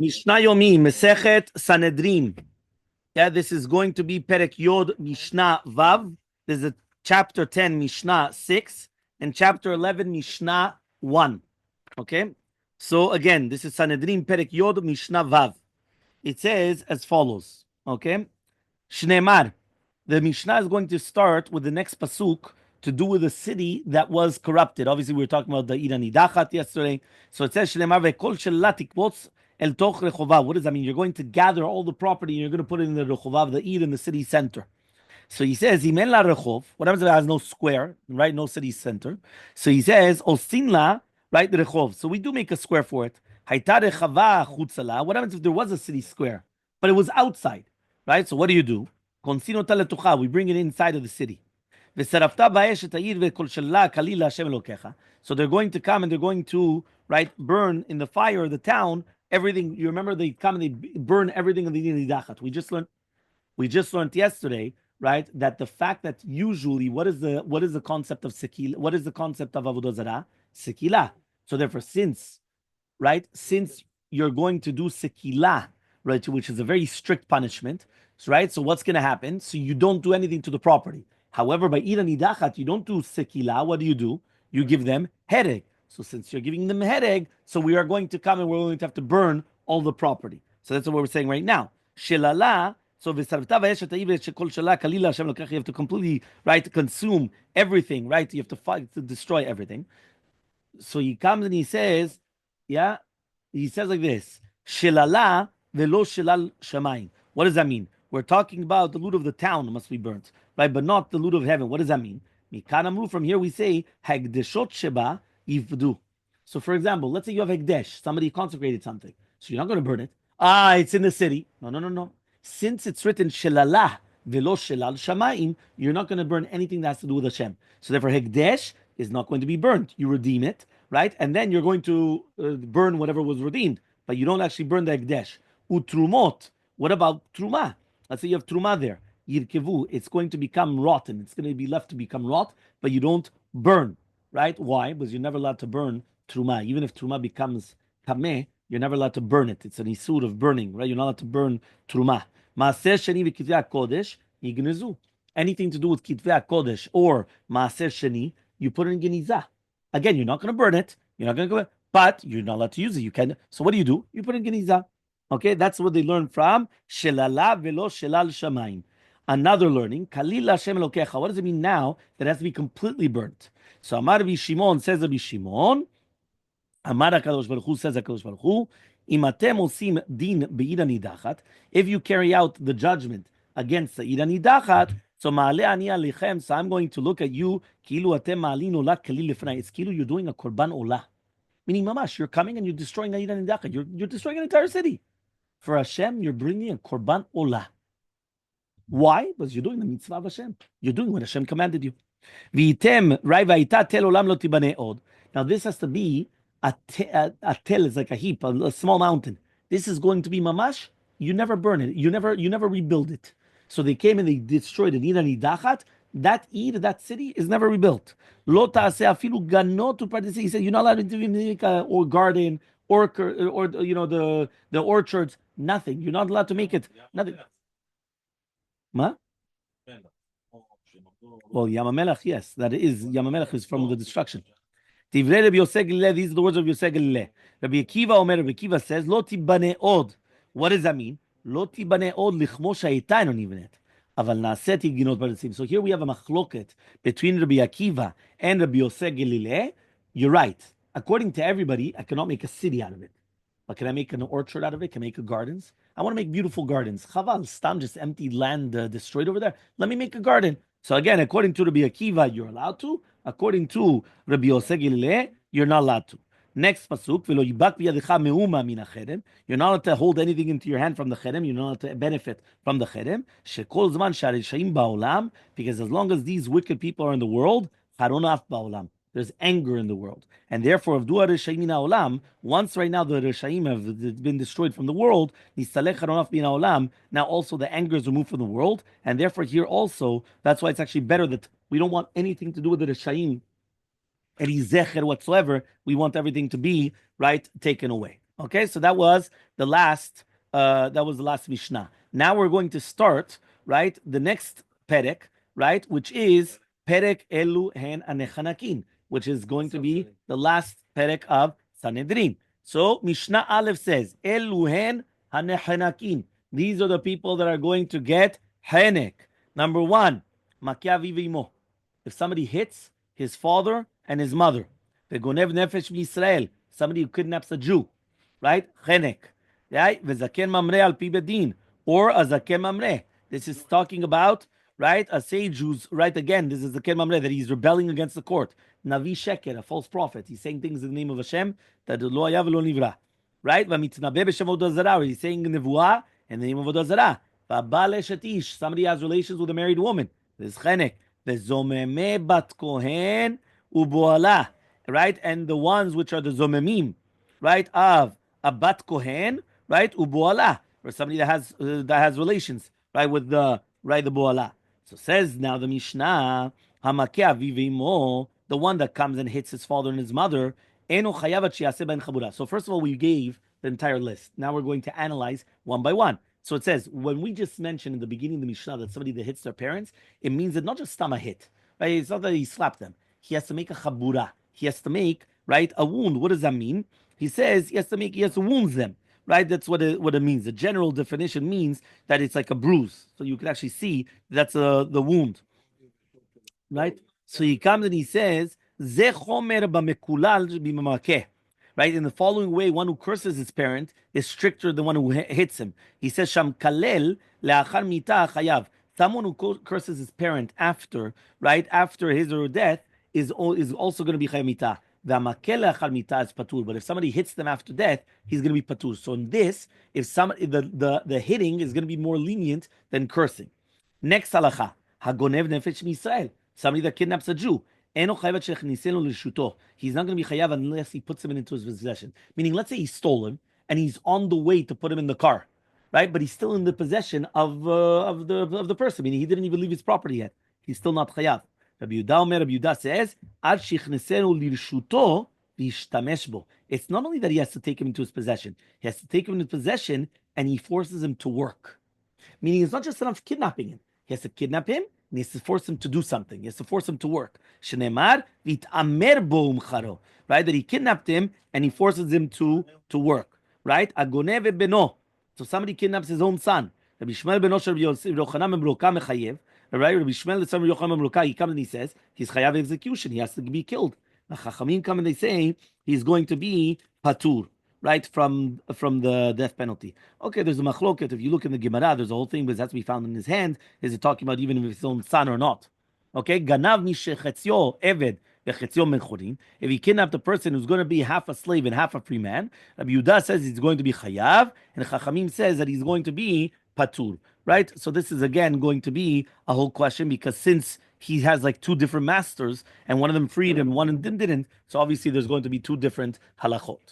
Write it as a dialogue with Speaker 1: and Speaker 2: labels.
Speaker 1: Mishna Yomi, Masechet, Sanhedrin. Yeah, this is going to be Perek Yod, Mishnah Vav. There's a chapter 10, Mishnah 6, and chapter 11, Mishnah 1. Okay? So again, this is Sanhedrin, Perek Yod, Mishnah Vav. It says as follows. Okay? Shneimar. The Mishnah is going to start with the next pasuk to do with a city that was corrupted. Obviously, we were talking about the Irani Dachat yesterday. So it says, Shneimar ve'kol shelah tikbotz el toch rechovav. What does that mean? You're going to gather all the property and you're going to put it in the rechovav, the Ir in the city center. So he says, Imen la rechov. What happens if it has no square, right? No city center. So he says, Osin la, right? The rechov. So we do make a square for it. Hayta rechava chutzala. What happens if there was a city square, but it was outside, right? So what do? Konsino taletucha. We bring it inside of the city. V'serafta ba'esh et ha'ir ve'kol shella kalila Hashem Elokecha. So they're going to come and they're going to, right, burn in the fire of the town everything. You remember they come and they burn everything in the Nidachat. We just learned yesterday, right, that the fact that usually what is the concept of sekila? What is the concept of avodah zarah? Sekila. So therefore, since you're going to do sekila, right, which is a very strict punishment, right? So what's going to happen? So you don't do anything to the property. However, by ira nidachat, you don't do sekila. What do? You give them hereg. So since you're giving them hereg, so we are going to come and we're going to have to burn all the property. So that's what we're saying right now. Shelala. So you have to completely, right, consume everything, right? You have to fight to destroy everything. So he comes and he says, yeah, he says like this: Shelala velo shelal shamayim. What does that mean? We're talking about the loot of the town must be burnt, right? But not the loot of heaven. What does that mean? Mikan amru, from here we say hagdeshot sheba yivdu. So for example, let's say you have hagdesh, somebody consecrated something. So you're not going to burn it. It's in the city. No. Since it's written shelalah velo shelal shamayim, you're not going to burn anything that has to do with Hashem. So therefore, hekdesh is not going to be burnt. You redeem it, right? And then you're going to burn whatever was redeemed, but you don't actually burn the hekdesh. Utrumot. What about truma? Let's say you have truma there. Yirkevu. It's going to become rotten. It's going to be left to become rot, but you don't burn, right? Why? Because you're never allowed to burn truma. Even if truma becomes kameh, you're never allowed to burn it. It's an isur of burning, right? You're not allowed to burn truma. Maaser sheni v'kitvei kodesh yignezu. Anything to do with kitvei kodesh or maaser sheni, you put it in genizah. Again, you're not going to burn it. You're not going to go, but you're not allowed to use it. You can. So what do? You put it in genizah. Okay, that's what they learn from shelala velo shelal shamayim. Another learning, kalila Hashem Elokecha. What does it mean now that it has to be completely burnt? So Amar Rabbi Shimon says Rabbi Shimon. Amar HaKadosh Baruch Hu says HaKadosh Baruch Hu, Imatem osim din be'ira nidachat. If you carry out the judgment against the ira nidachat, so ma'aleh ani alechem. So I'm going to look at you. Kilu atem ma'alin olah kali lefnai. It's kilu you're doing a korban olah. Meaning, mamash, you're coming and you're destroying the ira nidachat. You're destroying an entire city. For Hashem, you're bringing a korban olah. Why? Because you're doing the mitzvah of Hashem. You're doing what Hashem commanded you. V'item rai v'ayita tel olam lo tibaneh od. Now this has to be a tel is like a heap, a small mountain. This is going to be mamash. You never burn it. You never rebuild it. So they came and they destroyed it. That city is never rebuilt. Lo ta'aseh afilu ganot u'pardeseh. He said you're not allowed to make a or garden or the orchards. Nothing. You're not allowed to make it. Nothing. Ma? Well, Yamamelech, yes, that is Yamamelech is from the destruction. These are the words of Yosef Galileh. Rabbi Akiva says, "Lo tibane od." What does that mean? Lo tibane od lichmosh hayita eno nivnet. Aval naaset ginot barasim. So here we have a machloket between Rabbi Akiva and Rabbi Yosef Galileh. You're right. According to everybody, I cannot make a city out of it. But can I make an orchard out of it? Can I make gardens? I want to make beautiful gardens. Chaval, stam, just empty land destroyed over there. Let me make a garden. So again, according to Rabbi Akiva, you're allowed to. According to Rabbi Yosef Galileh, you're not allowed to. Next pasuk, you're not allowed to hold anything into your hand from the cherem. You're not allowed to benefit from the cherem. Because as long as these wicked people are in the world, there's anger in the world. And therefore, once right now the Reshaim have been destroyed from the world, now also the anger is removed from the world. And therefore here also, that's why it's actually better that we don't want anything to do with the Reshaim, any zecher whatsoever. We want everything to be, right, taken away. Okay, so that was the last. That was the last Mishnah. Now we're going to start right the next Perek, right, which is Perek Elu Hen Anechanakin, which is going to be the last Perek of Sanhedrin. So Mishnah Aleph says Elu Hen Hanechanakin. These are the people that are going to get Henek. Number one, Makia Vivimo. If somebody hits his father and his mother, Vegonev Nefesh Yisrael, somebody who kidnaps a Jew, right? Chenek, right? Vezaken mamre al pi bedin, or a zaken mamre. This is talking about, right, a sage who's, right, again, this is zaken mamre, that he's rebelling against the court. Navi sheker, a false prophet. He's saying things in the name of Hashem that lo haya v'lo nivra. Right? V'mitznabe b'shem avodah zarah, he's saying nevuah in the name of avodah zarah. V'abale shetish, somebody has relations with a married woman. This is chenek. Ve'zomeme bat kohen uboala. Right? And the ones which are the zomemim, right, of a bat kohen, right, uboala, or somebody that has relations, right, with the boala. So says now the Mishnah, hamakeh vivimo, the one that comes and hits his father and his mother, eno chayavat sheyaseh ben chabura. So first of all, we gave the entire list. Now we're going to analyze one by one. So it says, when we just mentioned in the beginning of the Mishnah that somebody that hits their parents, it means that not just stama hit, right? It's not that he slapped them. He has to make a chabura. He has to make, right, a wound. What does that mean? He says he has to wound them, right? That's what it means. The general definition means that it's like a bruise. So you can actually see that's the wound, right? So he comes and he says, Ze chomer b'mekulal b'mamakeh. Right? In the following way, one who curses his parent is stricter than one who hits him. He says, Sham kalel le'achar mita chayav. Someone who curses his parent after, right, after his or her death, is also going to be chayav mita. V'amakel le'achar mita is patur. But if somebody hits them after death, he's going to be patur. So in this, if the hitting is going to be more lenient than cursing. Next halacha, hagonev nefesh Israel. Somebody that kidnaps a Jew. He's not going to be chayav unless he puts him into his possession. Meaning, let's say he stole him and he's on the way to put him in the car, right? But he's still in the possession of the person. Meaning, he didn't even leave his property yet. He's still not chayav. Rabbi Yehuda says, "Ad shichnesenu lirshuto v'yishtamesh bo." It's not only that he has to take him into his possession; he has to take him into possession, and he forces him to work. Meaning, it's not just enough kidnapping him; he has to kidnap him. And he has to force him to do something. He has to force him to work. Shenemar v'itamer bo umcharo. Right? That he kidnapped him and he forces him to work. Right? Agonev beno. So somebody kidnaps his own son. Rabbi Shmuel beno shel Yochanan ben Broka mechayev. Right? Rabbi Shmuel the son of Yochanan ben Broka, he comes and he says, he's chayav execution. He has to be killed. The Chachamim come and they say, he's going to be patur. Right, from the death penalty. Okay, there's a machloket. If you look in the Gemara, there's a whole thing, but it has to be found in his hand. Is it talking about even if it's his own son or not? Okay, ganav mishechetzio eved vechetzio menchorin. If he kidnapped a person who's going to be half a slave and half a free man, Rabbi Yehuda says he's going to be chayav, and Chachamim says that he's going to be patur. Right, so this is again going to be a whole question because since he has like two different masters and one of them freed and one of them didn't, so obviously there's going to be two different halachot.